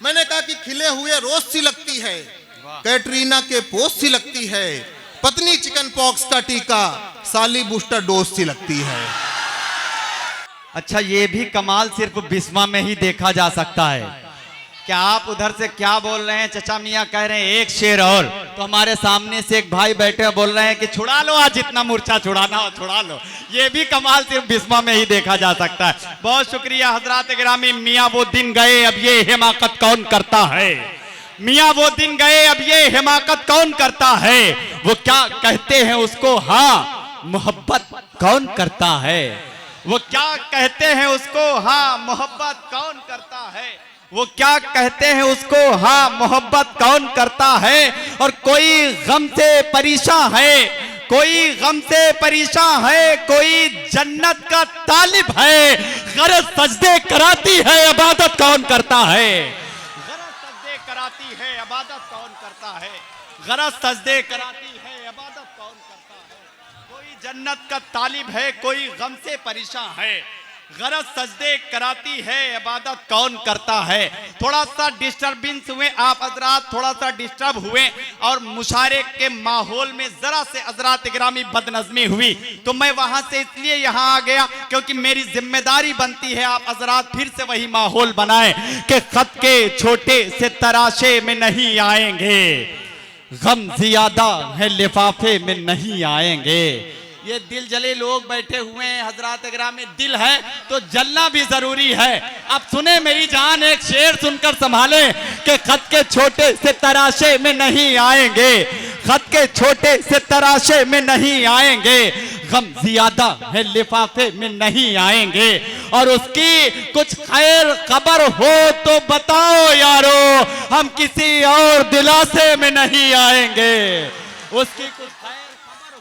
मैंने कहा कि खिले हुए रोज सी लगती है, कैटरीना के पोस्ट सी लगती है, पत्नी चिकन पॉक्स का टीका, साली बूस्टर डोज सी लगती है। अच्छा, ये भी कमाल सिर्फ बिस्वा में ही देखा जा सकता है। क्या आप उधर से क्या बोल रहे हैं? चचा मियाँ कह रहे हैं एक शेर और, तो हमारे सामने से एक भाई बैठे हैं बोल रहे हैं कि छुड़ा लो, आज जितना मूर्छा छुड़ाना हो छुड़ा लो। ये भी कमाल सिर्फ बिस्वा में ही देखा जा सकता है। बहुत शुक्रिया हजरात गिरामी। मियाँ वो दिन गए अब ये हिमाकत कौन करता है, मियाँ वो दिन गए अब ये हिमाकत कौन करता है, वो क्या कहते हैं उसको हाँ मोहब्बत कौन करता है, वो क्या कहते हैं उसको हाँ मोहब्बत कौन करता है, वो क्या कहते हैं उसको हाँ मोहब्बत कौन करता है। और कोई गम से परेशान है, कोई गम से परेशान है, कोई जन्नत का तालिब है, गरज सजदे कराती है इबादत कौन करता है, गरज सजदे कराती है इबादत कौन करता है, गरज सजदे कराती है इबादत कौन करता है। कोई जन्नत का तालिब है, कोई गम से परेशान है, गरज सजदे कराती है इबादत कौन करता है। थोड़ा सा डिस्टर्बेंस हुए आप हजरात, थोड़ा सा डिस्टर्ब हुए और मुशारे के माहौल में जरा से हजरात गिरामी बदनज़मी हुई, तो मैं वहां से इसलिए यहां आ गया क्योंकि मेरी जिम्मेदारी बनती है आप हजरात फिर से वही माहौल बनाएं कि खत के छोटे से तराशे में नहीं आएंगे, गम ज्यादा है लिफाफे में नहीं आएंगे। ये दिल जले लोग बैठे हुए हैं हजरात गिरामी, दिल है तो जलना भी जरूरी है। अब सुने मेरी जान, एक शेर सुनकर संभाले कि खत के छोटे से तराशे में नहीं आएंगे, खत के छोटे से तराशे में नहीं आएंगे, गम ज्यादा है लिफाफे में नहीं आएंगे। और उसकी कुछ खैर खबर हो तो बताओ यारो, हम किसी और दिलासे में नहीं आएंगे, उसकी कुछ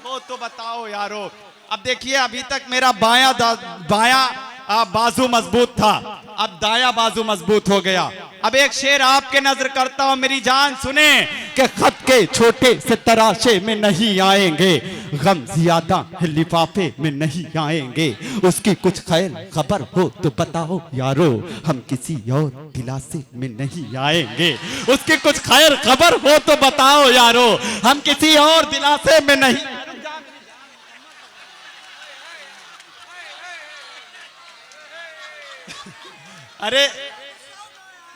हो तो बताओ यारो। अब देखिए, अभी तक मेरा बायां बाजू मजबूत था, अब दाया बाजू मजबूत हो गया। अब एक शेर आपके नजर करता हूं मेरी जान, सुने कि खत के छोटे से तराशे में नहीं आएंगे, गम ज्यादा लिफाफे में नहीं आएंगे, उसकी कुछ खैर खबर हो तो बताओ यारो, हम किसी और दिलासे में नहीं आएंगे, उसकी कुछ खैर खबर हो तो बताओ यारो, हम किसी और दिलासे में नहीं। अरे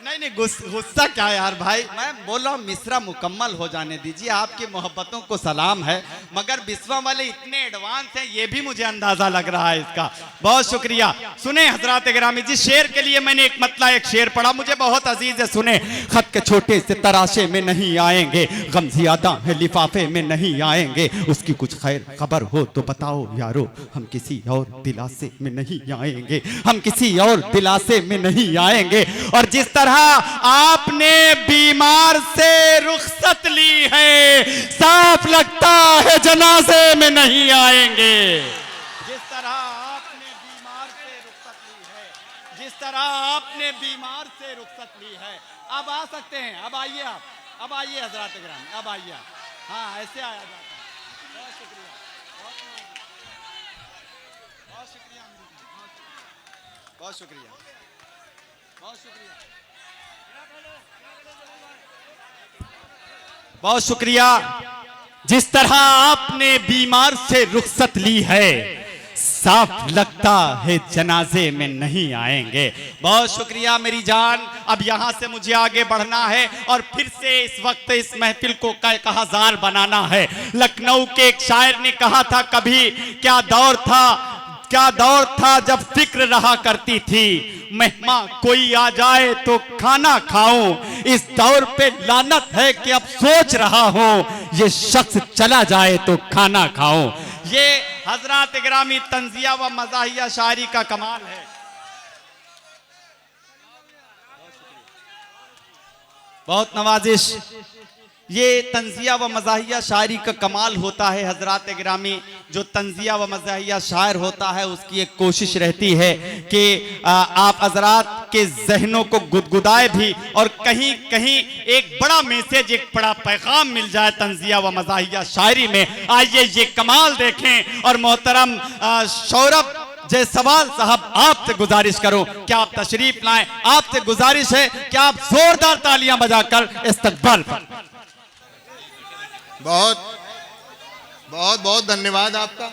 नहीं, गुस्सा क्या यार भाई, मैं बोल रहा हूँ मिसरा मुकम्मल हो जाने दीजिए। आपकी मोहब्बतों को सलाम है, मगर बिस्वा वाले इतने एडवांस हैं ये भी मुझे अंदाजा लग रहा है इसका। बहुत शुक्रिया। सुने हजरात गिरामी, जिस शेर के लिए मैंने एक मतला एक शेर पढ़ा मुझे बहुत अजीज है, सुने। खत के छोटे से तराशे में नहीं आएंगे, गम ज्यादा है लिफाफे में नहीं आएंगे, उसकी कुछ खैर खबर हो तो बताओ यारो, हम किसी और दिलासे में नहीं आएंगे, हम किसी और दिलासे में नहीं आएंगे। और जिस तरह आपने बीमार से रुखसत ली है, साफ लगता है जनाजे में नहीं आएंगे। जिस तरह आपने बीमार से रुखसत ली है, जिस तरह आपने बीमार से रुखसत ली है, अब आ सकते हैं, अब आइए आप, अब आइए हजरात गिरामी, अब आइए आप। हाँ, ऐसे आया जाता है। बहुत शुक्रिया, बहुत शुक्रिया, बहुत शुक्रिया, बहुत शुक्रिया, बहुत शुक्रिया। जिस तरह आपने बीमार से रुखसत ली है, साफ लगता है जनाजे में नहीं आएंगे। बहुत शुक्रिया मेरी जान। अब यहां से मुझे आगे बढ़ना है और फिर से इस वक्त इस महफिल को कहकहाजार बनाना है। लखनऊ के एक शायर ने कहा था, कभी क्या दौर था जब फिक्र रहा करती थी, मेहमान कोई आ जाए तो खाना खाऊं, इस दौर पे लानत है कि अब सोच रहा हूं ये शख्स चला जाए तो खाना खाऊं। ये हजरात गिरामी तंजिया व मज़ाहिया शायरी का कमाल है। बहुत नवाजिश। ये तंजिया व मज़ाहिया शायरी का कमाल होता है हजरात गिरामी। जो तंजिया व मज़ाहिया शायर होता है उसकी एक कोशिश रहती है कि आप हजरात के जहनों को गुदगुदाए भी और कहीं कहीं एक बड़ा मैसेज, एक बड़ा पैगाम मिल जाए तंजिया व मज़ाहिया शायरी में। आइए ये कमाल देखें और मोहतरम सौरभ जायसवाल साहब आपसे गुजारिश करूं कि आप तशरीफ लाएं। आपसे गुजारिश है कि आप जोरदार तालियां बजाकर इस्तकबाल करें। बहुत बहुत बहुत धन्यवाद आपका।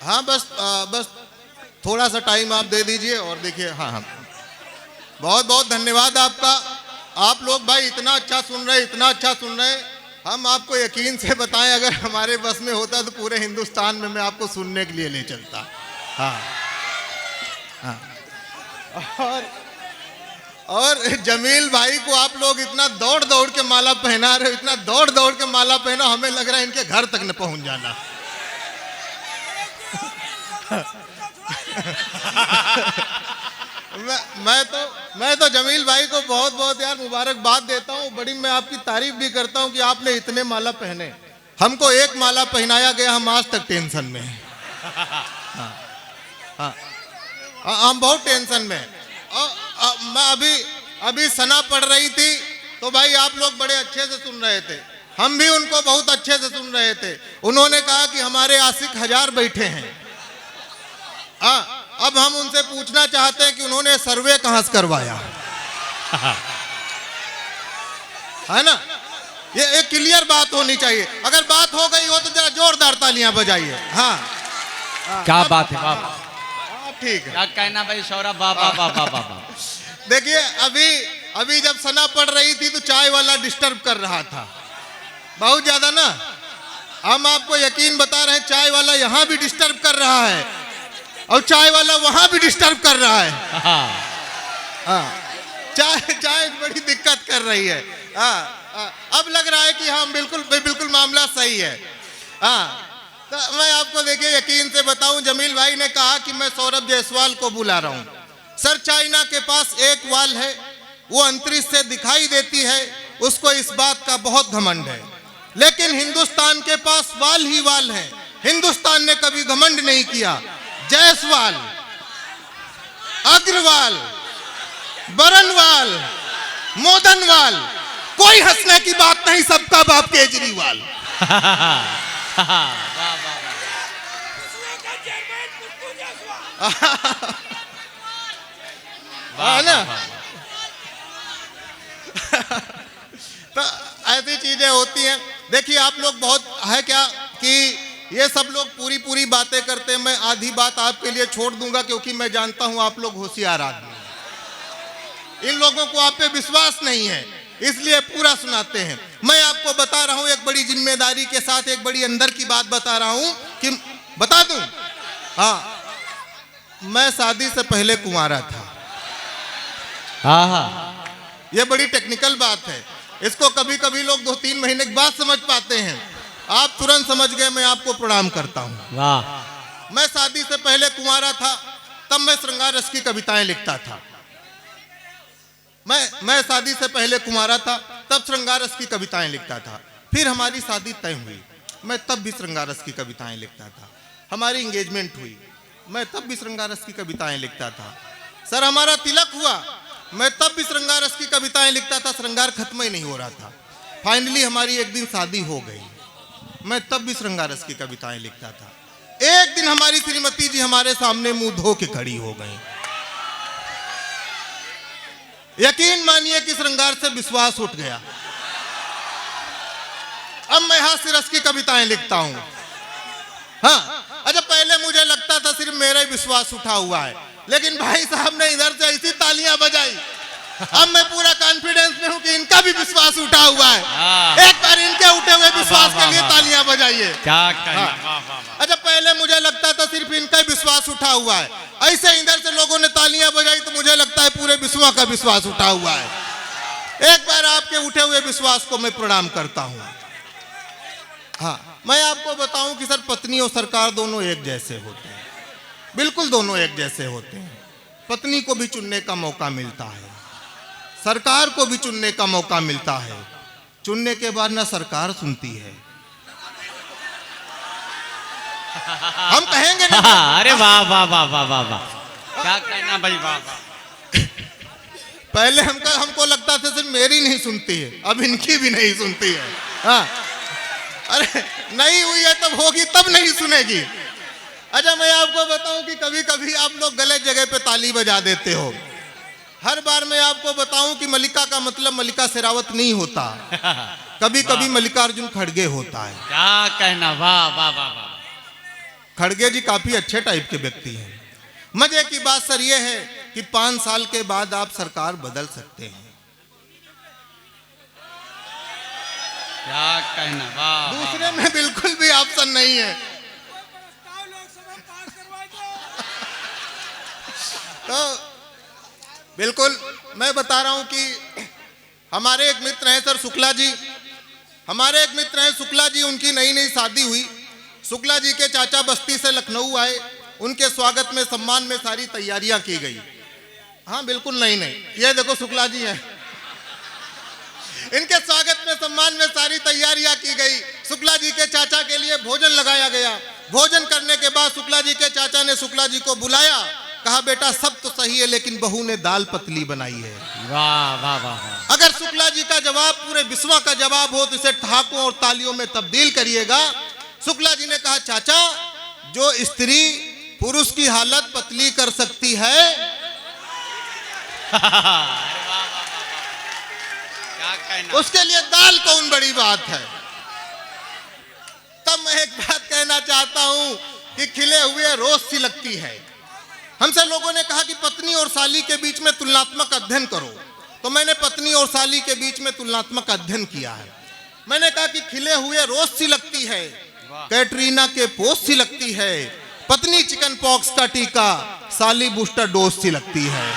हाँ बस थोड़ा सा टाइम आप दे दीजिए और देखिए। हाँ, बहुत बहुत धन्यवाद आपका। आप लोग भाई इतना अच्छा सुन रहे। हम आपको यकीन से बताएं, अगर हमारे बस में होता तो पूरे हिंदुस्तान में मैं आपको सुनने के लिए ले चलता। हाँ, हाँ। और जमील भाई को आप लोग इतना दौड़ दौड़ के माला पहना रहे हो, इतना दौड़ दौड़ के माला पहना, हमें लग रहा है इनके घर तक न पहुंच जाना। मैं तो जमील भाई को बहुत बहुत यार मुबारकबाद देता हूँ। बड़ी मैं आपकी तारीफ भी करता हूँ कि आपने इतने माला पहने। हमको एक माला पहनाया गया, हम आज तक टेंशन में हैं। हम बहुत टेंशन में हैं। मैं अभी सना पढ़ रही थी तो भाई आप लोग बड़े अच्छे से सुन रहे थे, हम भी उनको बहुत अच्छे से सुन रहे थे। उन्होंने कहा कि हमारे आशिक 1000 बैठे हैं। अब हम उनसे पूछना चाहते हैं कि उन्होंने सर्वे कहां से करवाया है ना? ये एक क्लियर बात होनी चाहिए। अगर बात हो गई हो तो जरा जोरदार तालियां बजाइए। हाँ, क्या बात है बाबा, ठीक है। क्या कहना भाई शौरा? बाबा बाबा बाबा। देखिए अभी जब सना पढ़ रही थी तो चाय वाला डिस्टर्ब कर रहा था बहुत ज्यादा ना। हम आपको यकीन बता रहे हैं, चाय वाला यहां भी डिस्टर्ब कर रहा है और चाय वाला वहां भी डिस्टर्ब कर रहा है। चाय बड़ी दिक्कत कर रही है। अब लग रहा है कि हाँ बिल्कुल मामला सही है। तो मैं आपको देखिए यकीन से बताऊं, जमील भाई ने कहा कि मैं सौरभ जायसवाल को बुला रहा हूं। सर, चाइना के पास एक वाल है, वो अंतरिक्ष से दिखाई देती है, उसको इस बात का बहुत घमंड है। लेकिन हिंदुस्तान के पास वाल ही वाल है, हिंदुस्तान ने कभी घमंड नहीं किया। जायसवाल, अग्रवाल, बरनवाल, मोदनवाल, कोई हंसने की बात नहीं, सबका बाप केजरीवाल। ना तो ऐसी चीजें होती हैं। देखिए आप लोग बहुत है क्या कि ये सब लोग पूरी बातें करते हैं। मैं आधी बात आपके लिए छोड़ दूंगा क्योंकि मैं जानता हूं आप लोग होशियार आदमी हैं। इन लोगों को आप पे विश्वास नहीं है, इसलिए पूरा सुनाते हैं। मैं आपको बता रहा हूं, एक बड़ी जिम्मेदारी के साथ एक बड़ी अंदर की बात बता रहा हूं कि बता दूं। हाँ, मैं शादी से पहले कुंवारा था। ये बड़ी टेक्निकल बात है, इसको कभी कभी लोग 2-3 महीने के बाद समझ पाते हैं। आप तुरंत समझ गए, मैं आपको प्रणाम करता हूं। वाह। मैं शादी से पहले कुंवारा था, तब मैं श्रृंगार रस की कविताएं लिखता था। मैं शादी से पहले कुंवारा था, तब श्रृंगार रस की कविताएं लिखता था। फिर हमारी शादी तय हुई, मैं तब भी श्रृंगार रस की कविताएं लिखता था। हमारी एंगेजमेंट हुई, मैं तब भी श्रृंगार रस की कविताएं लिखता था। सर, हमारा तिलक हुआ, मैं तब भी श्रृंगार रस की कविताएं लिखता था। श्रृंगार खत्म ही नहीं हो रहा था। फाइनली हमारी एक दिन शादी हो गई, मैं तब भी श्रृंगार रस की कविताएं लिखता था। एक दिन हमारी श्रीमती जी हमारे सामने मुंह धो के खड़ी हो गई। यकीन मानिए कि श्रृंगार से विश्वास उठ गया। अब मैं हास्य रस की कविताएं लिखता हूं। हाँ, अच्छा पहले मुझे लगता था सिर्फ मेरा ही विश्वास उठा हुआ है, लेकिन भाई साहब ने इधर से ऐसी तालियां बजाई, अब मैं पूरा कॉन्फिडेंस में हूं कि इनका भी विश्वास उठा हुआ है। एक बार इनके उठे हुए विश्वास के लिए तालियां बजाइए। क्या कहना। अच्छा पहले मुझे लगता था सिर्फ इनका ही विश्वास उठा हुआ है, ऐसे इधर से लोगों ने तालियां बजाई तो मुझे लगता है पूरे विश्व का विश्वास उठा हुआ है। एक बार आपके उठे हुए विश्वास को मैं प्रणाम करता हूं। हाँ, मैं आपको बताऊं कि सर, पत्नी और सरकार दोनों एक जैसे होते हैं, बिल्कुल दोनों एक जैसे होते हैं। पत्नी को भी चुनने का मौका मिलता है, सरकार को भी चुनने का मौका मिलता है। चुनने के बाद ना सरकार सुनती है, हम कहेंगे ना। अरे वाह वाह वाह वाह वाह वाह, क्या कहना भाई, वाह वाह। पहले हमको लगता था सिर्फ मेरी नहीं सुनती है, अब इनकी भी नहीं सुनती है। हाँ, अरे नहीं हुई है तब होगी, तब नहीं सुनेगी। अच्छा, मैं आपको बताऊं कि कभी कभी आप लोग गलत जगह पे ताली बजा देते हो। हर बार मैं आपको बताऊं कि मल्लिका का मतलब मल्लिका शेरावत नहीं होता, कभी कभी मल्लिकार्जुन खड़गे होता है। क्या कहना, वाह वाह वाह वाह। खड़गे जी काफी अच्छे टाइप के व्यक्ति हैं। मजे की बात सर ये है कि 5 साल के बाद आप सरकार बदल सकते हैं। क्या कहना, वाह। दूसरे में बिल्कुल भी ऑप्शन नहीं है। तो बिल्कुल मैं बता रहा हूं कि हमारे एक मित्र हैं सर शुक्ला जी, हमारे एक मित्र हैं शुक्ला जी, उनकी नई नई शादी हुई। शुक्ला जी के चाचा बस्ती से लखनऊ आए, उनके स्वागत में सम्मान में सारी तैयारियां की गई। हाँ बिल्कुल नहीं नहीं, ये देखो शुक्ला जी हैं, इनके स्वागत में सम्मान में सारी तैयारियां की गई। शुक्ला जी के चाचा के लिए भोजन लगाया गया। भोजन करने के बाद शुक्ला जी के चाचा ने शुक्ला जी को बुलाया, कहा बेटा सब तो सही है लेकिन बहू ने दाल पतली बनाई है। वाह वाह वाह। अगर शुक्ला जी का जवाब पूरे विश्व का जवाब हो तो इसे ठहाकों और तालियों में तब्दील करिएगा। शुक्ला जी ने कहा चाचा, जो स्त्री पुरुष की हालत पतली कर सकती है क्या कहना, उसके लिए दाल कौन बड़ी बात है। तब मैं एक बात कहना चाहता हूं कि खिले हुए रोज सी लगती है। हमसे लोगों ने कहा कि पत्नी और साली के बीच में तुलनात्मक अध्ययन करो, तो मैंने पत्नी और साली के बीच में तुलनात्मक अध्ययन किया है। मैंने कहा कि खिले हुए रोज सी लगती है, कैटरीना के पोस्ट सी लगती है, पत्नी चिकन पॉक्स का टीका, साली बूस्टर डोज सी लगती है।